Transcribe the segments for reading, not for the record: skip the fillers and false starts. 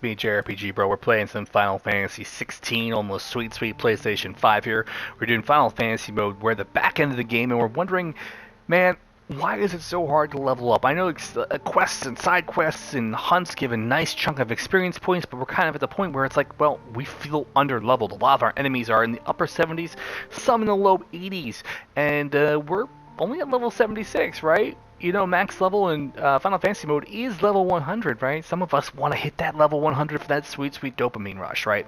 Me, JRPG, bro. We're playing some Final Fantasy 16, almost sweet, sweet PlayStation 5 here. We're doing Final Fantasy mode. We're at the back end of the game, and we're wondering, man, why is it so hard to level up? I know quests and side quests and hunts give a nice chunk of experience points, but we're kind of at the point where it's like, well, we feel under leveled. A lot of our enemies are in the upper 70s, some in the low 80s, and we're only at level 76, right? You know, max level in Final Fantasy mode is level 100, right? Some of us want to hit that level 100 for that sweet, sweet dopamine rush, right?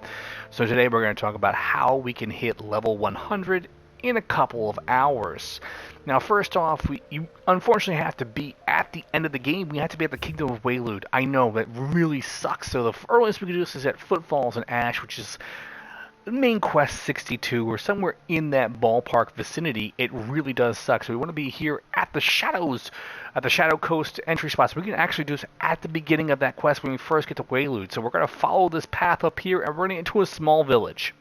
So today we're going to talk about how we can hit level 100 in a couple of hours. Now, first off, you unfortunately have to be at the end of the game. We have to be at the Kingdom of Waylude. I know, that really sucks. So the earliest we can do this is at Footfalls and Ash, which is main quest 62 or somewhere in that ballpark vicinity. It really does suck. So we want to be here at the Shadows, at the Shadow Coast entry spot. So we can actually do this at the beginning of that quest when we first get to Waylude. So we're going to follow this path up here and we're going to get into a small village.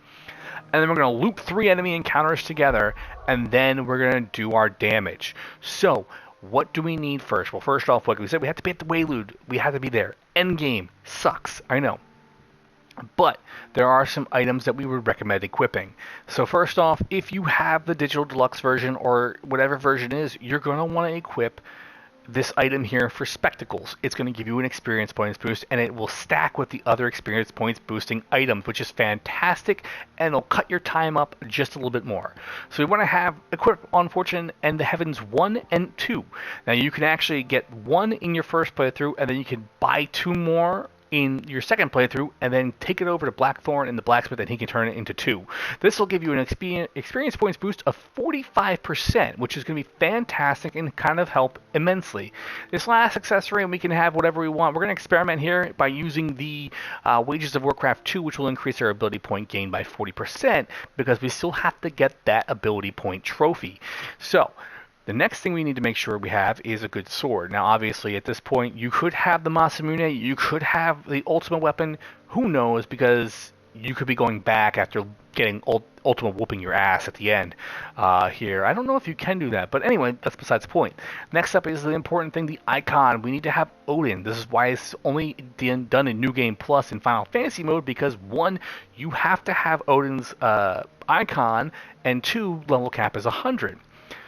And then we're going to loop 3 enemy encounters together, and then we're going to do our damage. So, what do we need first? Well, first off, like we said, we have to be at the Waylude. We have to be there. End game. Sucks. I know. But there are some items that we would recommend equipping. So first off, if you have the digital deluxe version or whatever version is, you're going to want to equip this item here for spectacles. It's going to give you an experience points boost, and it will stack with the other experience points boosting items, which is fantastic, and it'll cut your time up just a little bit more. So we want to have equip on Fortune and the Heavens 1 and 2. Now you can actually get 1 in your first playthrough, and then you can buy 2 more in your second playthrough, and then take it over to Blackthorn in the blacksmith, and he can turn it into 2. This will give you an experience points boost of 45%, which is going to be fantastic and kind of help immensely. This last accessory, and we can have whatever we want. We're going to experiment here by using the Wages of Warcraft 2, which will increase our ability point gain by 40%, because we still have to get that ability point trophy. So, the next thing we need to make sure we have is a good sword. Now, obviously, at this point, you could have the Masamune, you could have the ultimate weapon. Who knows? Because you could be going back after getting ultimate whooping your ass at the end here. I don't know if you can do that, but anyway, that's besides the point. Next up is the important thing, the icon. We need to have Odin. This is why it's only done in New Game Plus in Final Fantasy mode, because 1, you have to have Odin's icon, and 2, level cap is 100.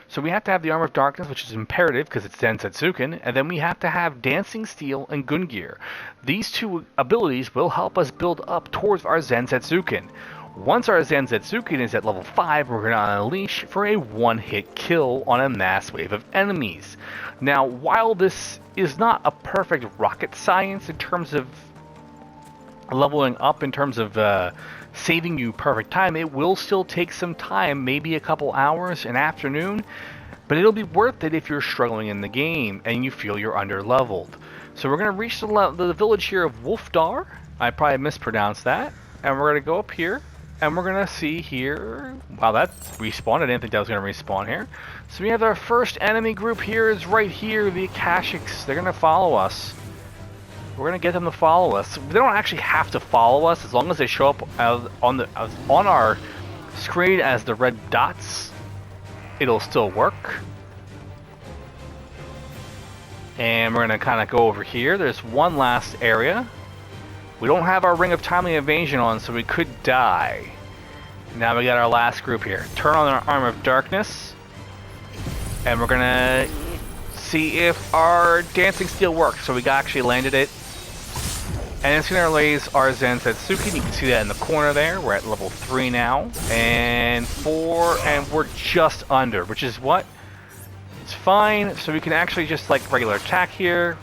So we have to have the Armor of Darkness, which is imperative because it's Densetsuken, and then we have to have Dancing Steel and Gungnir. These 2 abilities will help us build up towards our Densetsuken. Once our Densetsuken is at level 5, we're going to unleash for a one-hit kill on a mass wave of enemies. Now, while this is not a perfect rocket science in terms of leveling up, in terms of saving you perfect time, it will still take some time, maybe a couple hours, an afternoon, but it'll be worth it if you're struggling in the game and you feel you're under leveled. So we're going to reach the village here of Wolfdar. I probably mispronounced that. And we're going to go up here, and we're going to see here, wow, that respawned. I didn't think that was going to respawn here. So we have our first enemy group here is right here, the Akashics. They're going to follow us. We're going to get them to follow us. They don't actually have to follow us as long as they show up on our screen as the red dots. It'll still work. And we're going to kind of go over here. There's one last area. We don't have our Ring of Timely Evasion on, so we could die. Now we got our last group here. Turn on our Armor of Darkness. And we're going to see if our Dancing Steel works. So we actually landed it. And it's going to raise our Densetsuken. You can see that in the corner there. We're at level 3 now. And 4, and we're just under, which is what? It's fine. So we can actually just like regular attack here.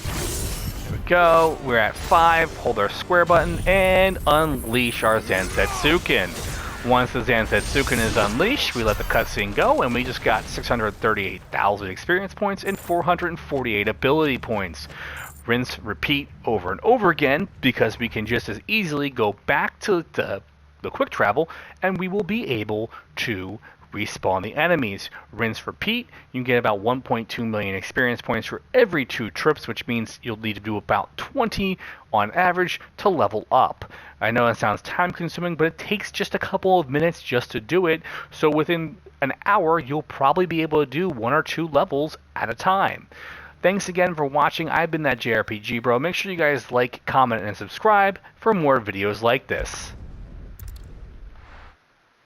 There we go. We're at 5. Hold our square button and unleash our Densetsuken. Once the Densetsuken is unleashed, we let the cutscene go, and we just got 638,000 experience points and 448 ability points. Rinse, repeat over and over again, because we can just as easily go back to the quick travel, and we will be able to respawn the enemies. Rinse, repeat. You can get about 1.2 million experience points for every 2 trips, which means you'll need to do about 20 on average to level up. I know it sounds time consuming, but it takes just a couple of minutes just to do it. So within an hour, you'll probably be able to do 1 or 2 levels at a time. Thanks again for watching. I've been that JRPG Bro. Make sure you guys like, comment, and subscribe for more videos like this.